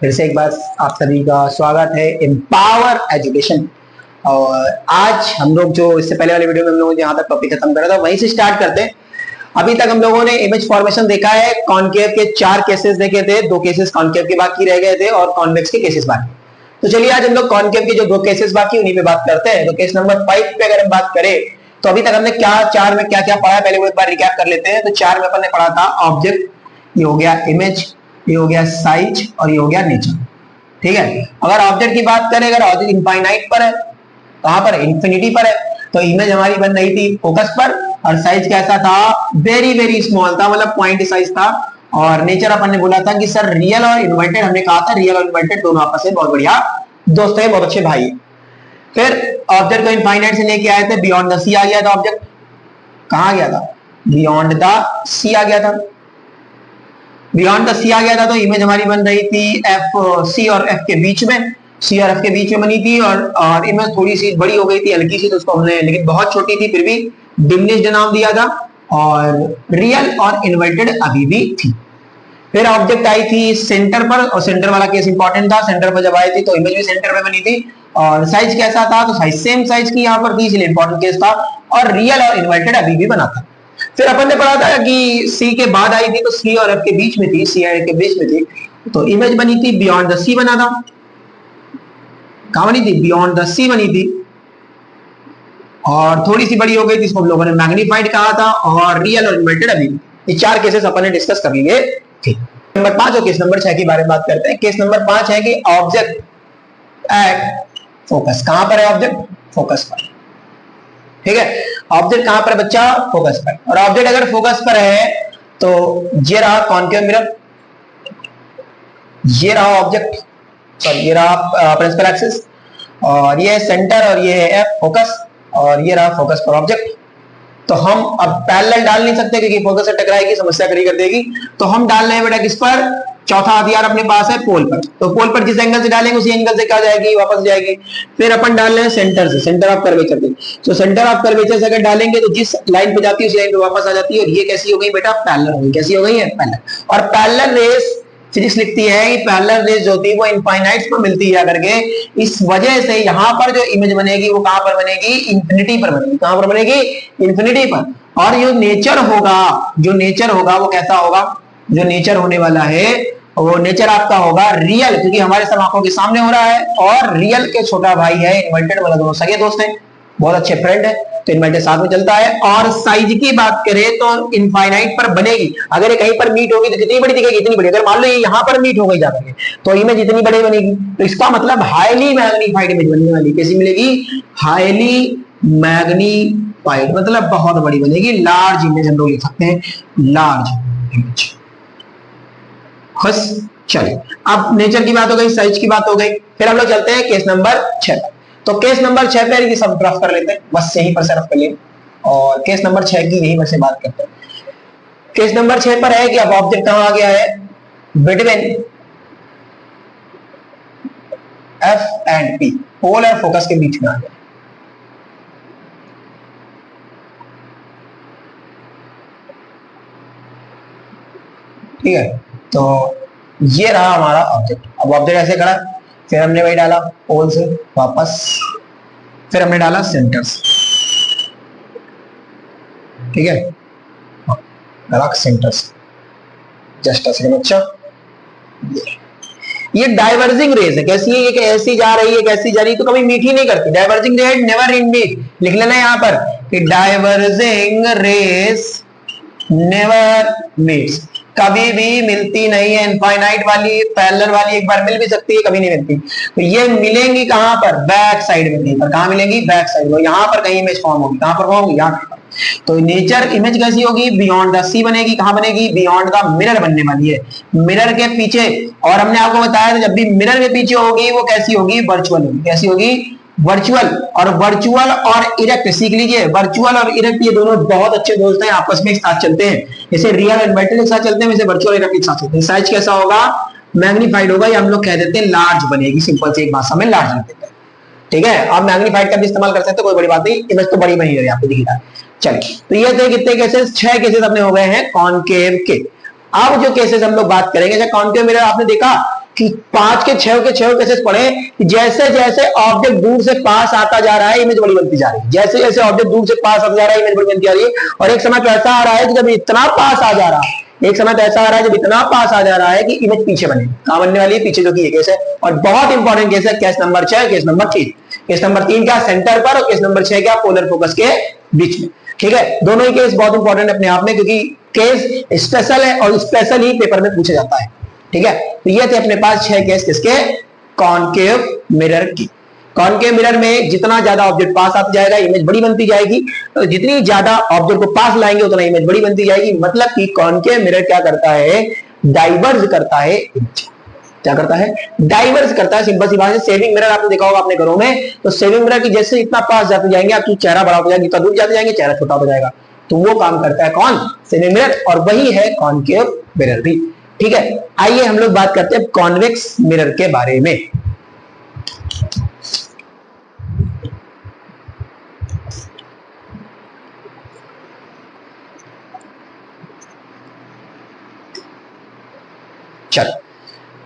फिर से एक बार आप सभी का स्वागत है एम्पावर एजुकेशन। और आज हम लोग जो इससे पहले वाले वीडियो में हम लोगों ने जहां तक टॉपिक खत्म करा था वहीं से स्टार्ट करते हैं। अभी तक हम लोगों ने इमेज फॉर्मेशन देखा है, कॉनकेव के 4 केसेस देखे थे, 2 केसेस कॉनकेव के बाकी रह गए थे और कॉन्वेक्स के केसेस बाकी। तो चलिए आज हम लोग कॉनकेव के जो 2 केसेस बाकी उन्हीं पे बात करते हैं। तो केस नंबर 5 पे अगर हम बात करें तो अभी तक हमने क्या 4 में क्या क्या पढ़ा पहले वो एक बार रिकैप कर लेते हैं। तो 4 में अपन ने पढ़ा था ऑब्जेक्ट, ये हो गया इमेज, ये हो गया साइज और ये हो गया नेचर। ठीक है, अगर ऑब्जेक्ट की बात करें, अगर ऑब्जेक्ट इनफाइनाइट पर है, कहां पर, इंफिनिटी पर है, तो इमेज हमारी बन रही थी फोकस पर और साइज कैसा था, वेरी वेरी स्मॉल था, मतलब पॉइंट साइज था। और नेचर अपन ने बोला था कि सर रियल और इन्वर्टेड, हमने कहा था रियल और इन्वर्टेड दोनों आपस में बहुत बढ़िया दोस्त है, बहुत अच्छे भाई है। फिर ऑब्जेक्ट को इनफाइनाइट से लेके आए थे, बियॉन्ड द सी आ गया था ऑब्जेक्ट, कहां गया था, बियॉन्ड द सी आ गया था, बियॉन्ड द सी आ गया था। तो इमेज हमारी बन रही थी एफ, सी और एफ के बीच में, सी और एफ के बीच में बनी थी। और इमेज थोड़ी सी बड़ी हो गई थी, हल्की सी, तो उसको हमने, लेकिन बहुत छोटी थी फिर भी डिमिनिश्ड नाम दिया था। और रियल और इन्वर्टेड अभी भी थी। फिर ऑब्जेक्ट आई थी सेंटर पर, और सेंटर वाला केस इंपॉर्टेंट था, सेंटर पर जब आई थी तो इमेज भी सेंटर में बनी थी। और साइज कैसा था, तो साइज सेम साइज की यहाँ पर थी, इसलिए इंपॉर्टेंट केस था। और रियल और इन्वर्टेड अभी भी बना था। फिर अपन ने पढ़ा था कि सी के बाद आई थी तो सी और एफ के बीच में थी, सी और एफ के बीच में थी, तो इमेज बनी थी बियॉन्ड द सी बना था। कहां बनी थी, बियॉन्ड द सी बनी थी। और थोड़ी सी बड़ी हो गई थी, इसको हम लोगों ने मैग्नीफाइड कहा था। और रियल और इन्वर्टेड अभी, ये 4 केसेस अपन ने डिस्कस कर लिए थे। नंबर 5 और केस नंबर 6 के बारे में बात करते हैं। केस नंबर 5 है कि ऑब्जेक्ट एट फोकस, कहां पर है ऑब्जेक्ट, फोकस पर। ठीक है, ऑब्जेक्ट कहां पर बच्चा, फोकस पर। और ऑब्जेक्ट अगर फोकस पर है तो ये रहा कॉनकेव मिरर, ये रहा ऑब्जेक्ट, सॉरी ये रहा प्रिंसिपल एक्सिस, और ये सेंटर, और ये है फोकस, और ये रहा फोकस पर ऑब्जेक्ट। तो हम अब पैरेलल डाल नहीं सकते क्योंकि फोकस से टकराएगी, समस्या खड़ी कर देगी। तो हम डाल रहे हैं बेटा किस पर, चौथा हथियार अपने पास है पोल पर। तो पोल पर जिस एंगल से डालेंगे उसी एंगल से क्या जाएगी, वापस जाएगी। फिर अपन डाल रहे हैं सेंटर से, सेंटर ऑफ कर्वेचर से। तो सेंटर ऑफ कर्वेचर से अगर डालेंगे तो जिस लाइन पे जाती है उसी लाइन पे वापस आ जाती है। और ये कैसी हो गई बेटा, पैरेलल हो गई। कैसी हो गई है, पैरेलल। और पैरेलल रेस, फिजिक्स लिखती है कि पैरेलल रेस जो होती है वो इनफाइनाइट्स पर मिलती है करके। इस वजह से यहाँ पर जो इमेज बनेगी वो कहां पर बनेगी, इंफिनिटी पर बनेगी। कहां पर बनेगी, इंफिनिटी पर। और जो नेचर होगा, जो नेचर होगा वो कैसा होगा, जो नेचर होने वाला है वो नेचर आपका होगा रियल, क्योंकि हमारे सब आंखों के सामने हो रहा है। और रियल के छोटा भाई है इन्वर्टेड वाला, दोनों सगे दोस्त हैं, बहुत अच्छे फ्रेंड है, तो इन्वर्टेड साथ में चलता है। और साइज की बात करें तो इनफाइनाइट पर बनेगी। अगर ये कहीं पर मीट होगी तो कितनी बड़ी दिखेगी, इतनी बड़ी। अगर मान लो ये यहाँ पर मीट हो गई जाकर तो इमेज इतनी बड़ी बनेगी। तो इसका मतलब हाईली मैग्नीफाइड इमेज बनने वाली। कैसी मिलेगी, हाईली मैग्नीफाइड, मतलब बहुत बड़ी बनेगी, लार्ज इमेज हम लोग लिख सकते हैं, लार्ज इमेज। बस चलिए, अब नेचर की बात हो गई, साइज की बात हो गई। फिर हम लोग चलते हैं केस नंबर 6। तो केस नंबर 6 पे ये सब रफ कर लेते हैं, बस यहीं पर से रफ कर लेंगे और केस नंबर 6 की यहीं पर से बात करते हैं। केस नंबर 6 पर है कि अब ऑब्जेक्ट कहां आ गया है, बिटवीन एफ एंड पी, पोल और फोकस के बीच में आ गया। ठीक है, तो ये रहा हमारा ऑब्जेक्ट। अब ऑब्जेक्ट ऐसे खड़ा, फिर हमने वही डाला पोल से वापस, फिर हमने डाला सेंटर से। ठीक है, डाला सेंटर से, जस्ट अ सेकंड बच्चा। ये डाइवर्जिंग रेस है, कैसी है, ये ऐसी जा रही है, कैसी जा रही है, तो कभी मीट ही नहीं करती। Diverging rays never in meet, लिख लेना यहां पर कि डाइवर्जिंग रेस नेवर मीट्स, कभी भी मिलती नहीं है। इनफाइनाइट वाली, पैरेलल वाली एक बार मिल भी सकती है, कभी नहीं मिलती। तो ये मिलेंगी कहां पर, बैक साइड में, पर कहां मिलेंगी, बैक साइड में। यहां पर कहीं इमेज फॉर्म होगी, कहां पर फॉर्म होगी, यहां। तो नेचर इमेज कैसी होगी, बियॉन्ड द सी बनेगी। कहां बनेगी, बियॉन्ड द मिरर बनने वाली है, मिरर के पीछे। और हमने आपको बताया था जब भी मिरर के पीछे होगी वो कैसी होगी, वर्चुअल होगी। कैसी होगी, वर्चुअल। और वर्चुअल और इरेक्ट सीख लीजिए, वर्चुअल और इरेक्ट ये दोनों बहुत अच्छे दोस्त हैं, आपस में एक साथ चलते हैं। जैसे रियल और इन्वर्टेड एक साथ चलते हैं, वैसे वर्चुअल इरेक्ट एक साथ चलते हैं। साइज कैसा होगा, मैग्नीफाइड होगा, या हम लोग कह देते हैं लार्ज बनेगी, सिंपल से एक भाषा में लार्ज लिख देते हैं। ठीक है, आप मैग्नीफाइड का भी इस्तेमाल कर सकते हैं, कोई बड़ी बात नहीं, इमेज तो बड़ी बनी रही आपको दिख रहा है। चलिए, तो ये थे कितने केसेस, 6 केसेस अपने हो गए हैं कॉनकेव के। अब जो केसेस हम लोग बात करेंगे, जैसे कॉनकेव मिरर आपने देखा कि 5 के 6 केसेस पढ़े कि जैसे जैसे ऑब्जेक्ट दूर से पास आता जा रहा है इमेज बड़ी बनती जा रही है, जैसे जैसे ऑब्जेक्ट दूर से पास आता जा रहा है इमेज बड़ी बनती जा रही है। और एक समय तो ऐसा आ रहा है कि जब इतना पास आ जा रहा है, एक समय तो ऐसा आ रहा है जब इतना पास आ जा रहा है कि इमेज पीछे बने, कहां बनने वाली है, पीछे, जो कि ये केस है। और बहुत इंपॉर्टेंट केस है case number 6, case number 3। Case number 3 क्या, सेंटर पर, और केस नंबर 6 क्या, पोलर फोकस के बीच में। ठीक है, दोनों ही केस बहुत इंपॉर्टेंट अपने आप में, क्योंकि केस स्पेशल है और स्पेशल ही पेपर में पूछा जाता है। ठीक है, तो ये थे अपने पास 6 केस किसके, कॉनकेव मिरर की। कॉनकेव मिरर में जितना ज्यादा ऑब्जेक्ट पास आता जाएगा इमेज बड़ी बनती जाएगी, तो जितनी ज्यादा ऑब्जेक्ट को पास लाएंगे उतना इमेज बड़ी बनती जाएगी। मतलब कि कॉनकेव मिरर क्या करता है, डाइवर्ज करता है इमेज। क्या करता है, डाइवर्स करता है। सिंपल सी बात है, सेविंग मिरर आपने देखा होगा अपने घरों में, तो सेविंग मिरर की जैसे इतना पास जाते जाएंगे आपकी चेहरा बड़ा हो जाएगा, जितना दूर जाते जाएंगे चेहरा छोटा हो जाएगा। तो वो काम करता है कौन, सेविंग मिरर, और वही है कॉनकेव मिरर भी। ठीक है, आइए हम लोग बात करते हैं कॉन्वेक्स मिरर के बारे में। चलो,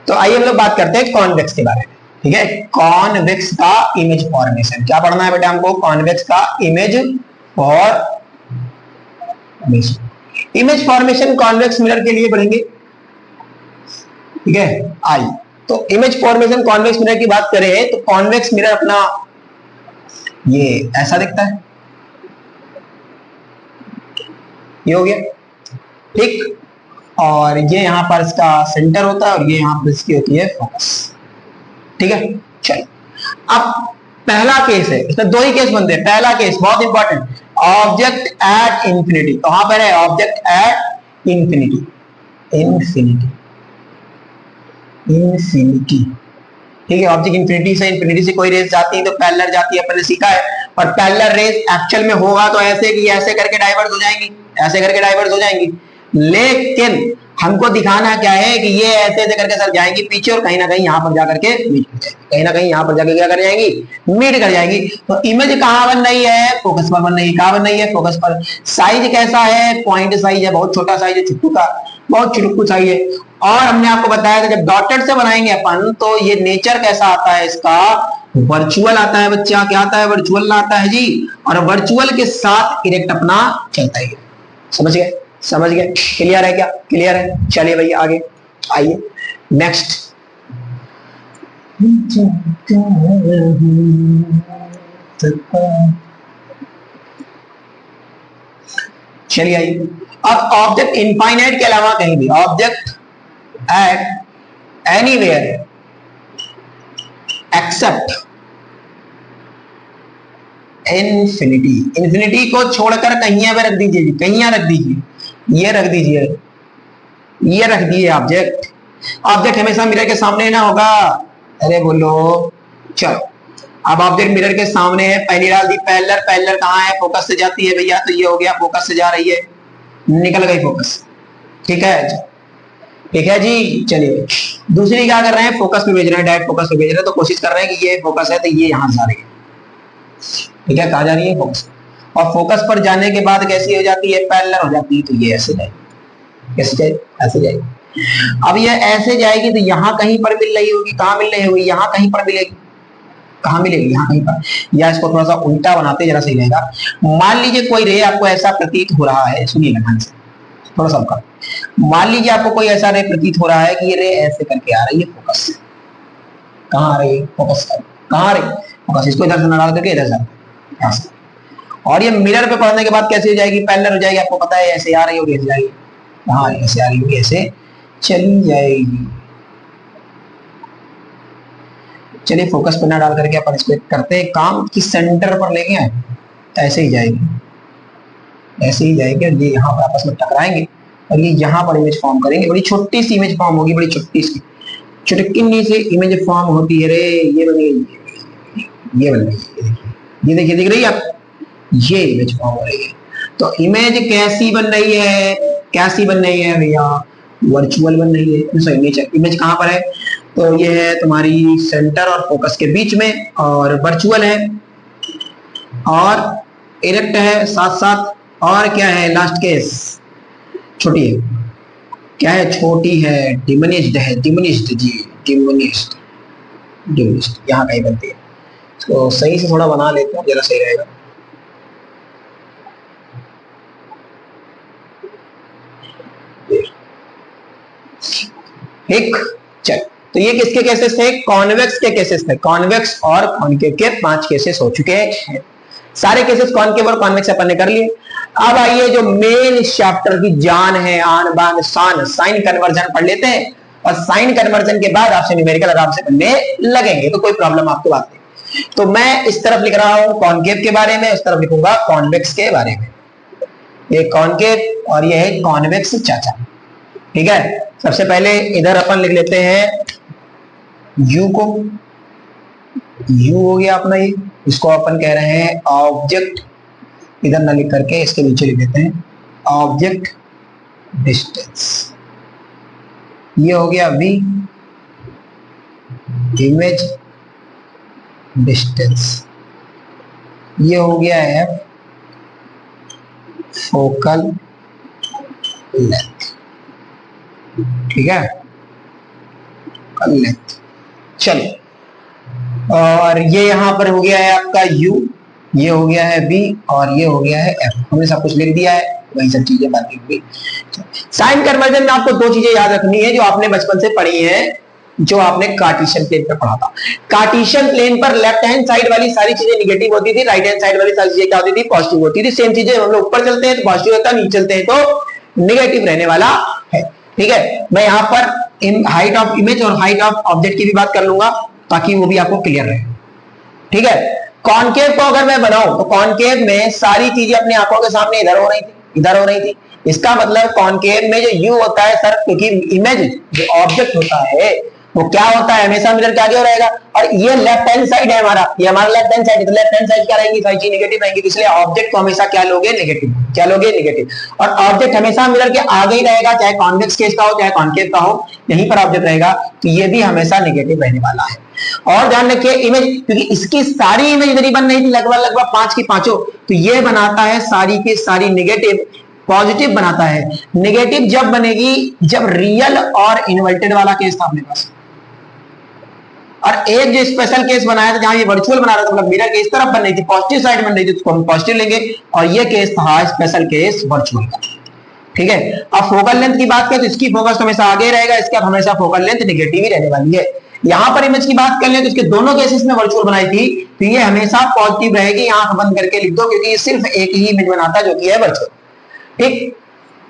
तो आइए हम लोग बात करते हैं कॉन्वेक्स के बारे में। ठीक है, कॉन्वेक्स का इमेज फॉर्मेशन क्या पढ़ना है बेटा हमको, कॉन्वेक्स का image formation. Image formation convex mirror के लिए पढ़ेंगे। ठीक है, आई तो इमेज फॉर्मेशन कॉन्वेक्स मिरर की बात करें तो कॉन्वेक्स मिरर अपना ये ऐसा दिखता है, ये हो गया। ठीक, और ये यहां पर इसका सेंटर होता है और ये यहां पर इसकी होती है फोकस। ठीक है, चलिए अब पहला केस है, इसमें दो ही केस बनते हैं। पहला केस बहुत इंपॉर्टेंट, ऑब्जेक्ट एट इंफिनिटी। कहां पर है, object at infinity, infinity, infinity. ठीक है, ऑब्जेक्ट इंफिनिटी से कोई रेस जाती है तो पैरेलल जाती है, अपन ने सीखा है। और पैरेलल रेस एक्चुअल में होगा तो ऐसे कि ऐसे करके डाइवर्स हो जाएंगी, ऐसे करके डाइवर्स हो जाएंगी। लेकिन हमको दिखाना क्या है कि ये ऐसे ऐसे करके सर जाएंगी पीछे, और कहीं ना कहीं यहां पर जाकर के मीट कर जाएंगी, कहीं ना कहीं यहां पर जाकर क्या कर जाएंगी, मीट कर जाएंगी। तो इमेज कहां बन रही है, फोकस पर बन रही है। कहां बन रही है, फोकस पर। साइज कैसा है, पॉइंट साइज है, बहुत छोटा साइज है, छुट्टू का, बहुत चुटकू साइज है। और हमने आपको बताया था जब डॉटेड से बनाएंगे अपन तो ये नेचर कैसा आता है इसका, वर्चुअल आता है बच्चा। क्या आता है, वर्चुअल आता है जी। और वर्चुअल के साथ इरेक्ट अपना चलता है। समझ गए, समझ गए, क्लियर है क्या, क्लियर है। चलिए भैया आगे आइए, नेक्स्ट। चलिए आइए, अब ऑब्जेक्ट इनफाइनाइट के अलावा कहीं भी, object at anywhere except infinity. Infinity को छोड़कर कहीं पे रख दीजिए, कहीं रख दीजिए, ये रख दीजिए, ये रख दिए ऑब्जेक्ट। ऑब्जेक्ट हमेशा मिरर के सामने ना होगा, अरे बोलो। चलो, अब ऑब्जेक्ट मिरर के सामने है, पहली डाल दी पैरेलल। पैरेलल कहाँ है, फोकस से जाती है भैया, तो ये हो गया फोकस से जा रही है, निकल गई फोकस। ठीक है, ठीक है जी। चलिए दूसरी क्या कर रहे हैं, फोकस पे भेज रहे हैं, डायरेक्ट फोकस पे भेज रहे हैं। तो कोशिश कर रहे हैं कि ये फोकस है तो ये यहां जा रही है। ठीक है, कहां जा रही है, फोकस। और फोकस पर जाने के बाद कैसी हो जाती है, पैरेलल हो जाती है। तो ये ऐसे जाएगी, कैसे जाएगी, ऐसे जाएगी। अब ये ऐसे जाएगी तो यहां कहीं पर मिल रही होगी, कहां मिल रही होगी, यहां कहीं पर मिलेगी। कहां मिलेगी, यहां कहीं पर। या इसको थोड़ा सा उल्टा बनाते जरा सही रहेगा। मान लीजिए कोई रे आपको ऐसा प्रतीत हो रहा है, सुनिए ध्यान से थोड़ा सा आपका। मान लीजिए आपको कोई ऐसा रे प्रतीत हो रहा है कि ये रे ऐसे करके आ रही है फोकस से। कहां आ रही है, फोकस से। कहां आ रही है, फोकस। इसको इधर से ना डाल करके इधर से, यहां से। और ये मिरर पे पढ़ने के बाद कैसे हो जाएगी, पैरेलल हो जाएगी। आपको पता है ऐसे आ रही होगी, ऐसे जाएगी, कहां ऐसे आ रही होगी, ऐसे चली जाएगी। चलिए फोकस पे ना डाल करके अपन इसको करते हैं काम कि सेंटर पर लेके आए, ऐसे ही जाएगी, ऐसे ही जाएगी। और ये यहाँ पर आपस में टकराएंगे और ये यहाँ पर इमेज फॉर्म करेंगे। बड़ी छोटी सी इमेज फॉर्म होगी, बड़ी छोटी सी चुटकिनी सी इमेज फॉर्म होती है रे। ये बन गई, ये बन गई, ये देखिए, दिख रही है आप, ये इमेज फॉर्म हो रही है। तो इमेज कैसी बन रही है, कैसी बन रही है भैया, वर्चुअल बन रही है। नेचर इमेज कहां पर है, तो ये है तुम्हारी सेंटर और फोकस के बीच में, और वर्चुअल है और इरेक्ट है साथ साथ। और क्या है, लास्ट केस छोटी है, क्या है, छोटी है, डिमिनिश्ड है, डिमिनिश्ड जी, डिमिनिश्ड, डिमिनिश्ड यहाँ कहीं बनती है, तो सही से थोड़ा बना लेते हैं, जरा सही रहेगा। ठीक, चल, तो ये किसके केसेस थे? कॉन्वेक्स के केसेस थे। कॉन्वेक्स और कॉन्केव के 5 केसेस हो चुके हैं। सारे केसेस कॉन्केव और कॉन्वेक्स अपन ने कर लिए। अब आइए जो मेन इस चैप्टर की जान है, आन बान शान, साइन कन्वर्जन पढ़ लेते हैं, और साइन कन्वर्जन के बाद आपसे न्यूमेरिकल आराम से पढ़ने लगेंगे, तो कोई प्रॉब्लम आपको बात नहीं। तो मैं इस तरफ लिख रहा हूं कॉन्केव के बारे में, उस तरफ लिखूंगा कॉन्वेक्स के बारे में। ये कॉन्केव और ये है कॉन्वेक्स चाचा। ठीक है, सबसे पहले इधर अपन लिख लेते हैं यू को, यू हो गया अपना ये, इसको अपन कह रहे हैं ऑब्जेक्ट, इधर ना लिख करके इसके नीचे लिख देते हैं ऑब्जेक्ट डिस्टेंस। ये हो गया वी, इमेज डिस्टेंस। ये हो गया एफ, फोकल लेंथ। ठीक है, लेंथ। चलिए, और ये यहां पर हो गया है आपका u, ये हो गया है b, और ये हो गया है f। हमने सब कुछ लिख दिया है, वही सब चीजें बाकी होगी। साइन कन्वर्जन में आपको 2 चीजें याद रखनी है जो आपने बचपन से पढ़ी है, जो आपने कार्टेशियन प्लेन पर पढ़ा था। कार्टेशियन प्लेन पर लेफ्ट हैंड साइड वाली सारी चीजें निगेटिव होती थी, राइट हैंड साइड वाली सारी चीजें क्या होती थी? पॉजिटिव होती थी। सेम चीजें हम लोग ऊपर चलते हैं तो पॉजिटिव होता है, नीचे चलते हैं तो निगेटिव रहने वाला है। ठीक है, मैं यहाँ पर हाइट ऑफ इमेज और हाइट ऑफ ऑब्जेक्ट की भी बात कर लूंगा ताकि वो भी आपको क्लियर रहे। ठीक है, कॉन्केव को अगर मैं बनाऊं तो कॉन्केव में सारी चीजें अपनी आंखों के सामने इधर हो रही थी, इधर हो रही थी। इसका मतलब कॉन्केव में जो यू होता है सर, क्योंकि इमेज जो ऑब्जेक्ट होता है वो क्या होता है? हमेशा मिरर के आगे रहेगा, और ये लेफ्ट हैंड साइड है हमारा, ये हमारा लेफ्ट हैंड साइड है, तो लेफ्ट हैंड साइड क्या रहेगी? सारी चीज नेगेटिव रहेंगी, इसलिए ऑब्जेक्ट को हमेशा क्या लोगे? नेगेटिव। क्या लोगे? नेगेटिव। और ऑब्जेक्ट हमेशा मिरर के आगे ही रहेगा, चाहे कॉन्वेक्स केस का हो चाहे कॉन्केव का हो, यहीं पर ऑब्जेक्ट रहेगा, तो ये भी हमेशा नेगेटिव रहने वाला है। और ध्यान रखिए इमेज, क्योंकि इसकी सारी इमेज इधर ही बन रही थी, लगभग 5 की 5, तो ये बनाता है सारी की सारी नेगेटिव, पॉजिटिव बनाता है। नेगेटिव जब बनेगी जब रियल और इन्वर्टेड वाला केस था अपने पास, और एक जो स्पेशल केस बनाया था जहां ये वर्चुअल बना रहा था, मतलब मिरर के इस तरफ बन रही थी, पॉजिटिव साइड बन रही थी, उसको हम पॉजिटिव लेंगे, और ये केस था स्पेशल केस वर्चुअल का। ठीक है, अब फोकल लेंथ की बात करें तो इसकी फोकस हमेशा आगे रहेगा, इसका हमेशा फोकल लेंथ नेगेटिव ही रहने वाली है। यहां पर इमेज की बात कर ले तो इसके दोनों केसेस में वर्चुअल बनाई थी, तो ये हमेशा पॉजिटिव रहेगी। यहां बंद करके लिख दो, क्योंकि ये सिर्फ एक ही इमेज बनाता है जो कि है वर्चुअल। ठीक,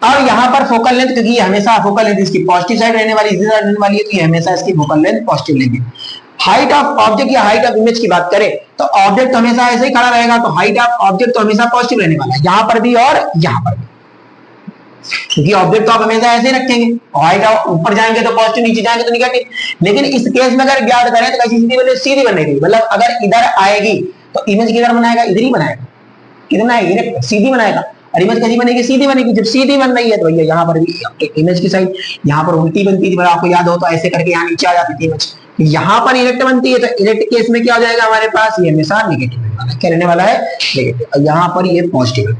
अब यहां पर फोकल लेंथ, क्योंकि हमेशा फोकल लेंथ इसकी पॉजिटिव साइड रहने वाली, इधर रहने वाली है, तो ये हमेशा इसकी फोकल लेंथ पॉजिटिव लेंगे। हाइट ऑफ ऑब्जेक्ट या हाइट ऑफ इमेज की बात करें तो ऑब्जेक्ट हमेशा ऐसे ही खड़ा रहेगा, तो हाइट ऑफ ऑब्जेक्ट तो हमेशा पॉजिटिव रहने वाला है, यहां पर भी और यहां पर भी, क्योंकि ऑब्जेक्ट तो आप हमेशा ऐसे ही रखेंगे। हाइट ऑफ ऊपर जाएंगे तो पॉजिटिव, नीचे जाएंगे तो नेगेटिव। लेकिन इस केस में अगर याद करें तो कैसी सीधी बने? सीधी बनेगी, मतलब अगर इधर आएगी तो इमेज किधर बनाएगा? इधर ही बनाएगा। किधर बनाएगी? सीधी बनाएगा। और इमेज कैसी बनेगी? सीधी बनेगी। जब सीधी बन रही है तो भैया यहाँ पर भी इमेज की साइड यहाँ पर उल्टी बनती थी, आपको याद हो तो ऐसे करके यहाँ नीचे आ जाती थी इमेज, यहाँ पर इरेक्ट बनती है, तो इरेक्ट केस में क्या हो जाएगा हमारे पास? ये हमेशा नेगेटिव रहने वाला है। क्या रहने वाला है? नेगेटिव। और यहाँ पर ये पॉजिटिव है।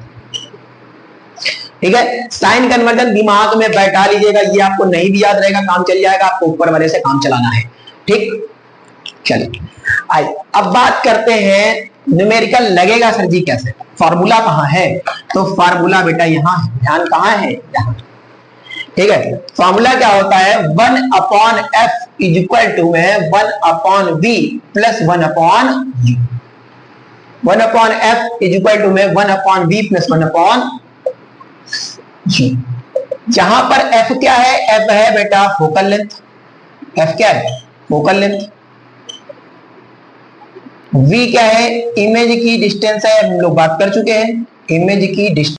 ठीक है, साइन कन्वर्जन दिमाग में बैठा लीजिएगा, ये आपको नहीं भी याद रहेगा, काम चल जाएगा, आपको ऊपर वाले से काम चलाना है। ठीक, चलिए आइए अब बात करते हैं न्यूमेरिकल लगेगा सर जी कैसे? फार्मूला कहां है? तो फार्मूला बेटा यहाँ है, ध्यान कहां है? यहाँ। ठीक है, फार्मूला क्या होता है? 1/f इज इक्वल टू है 1/v plus 1/u। 1/f is equal to में 1/v प्लस 1/u। जहां पर f क्या है? f है बेटा फोकल लेंथ। f क्या है? Focal length. v क्या है? इमेज की डिस्टेंस है, हम लोग बात कर चुके हैं इमेज की डिस्टेंस।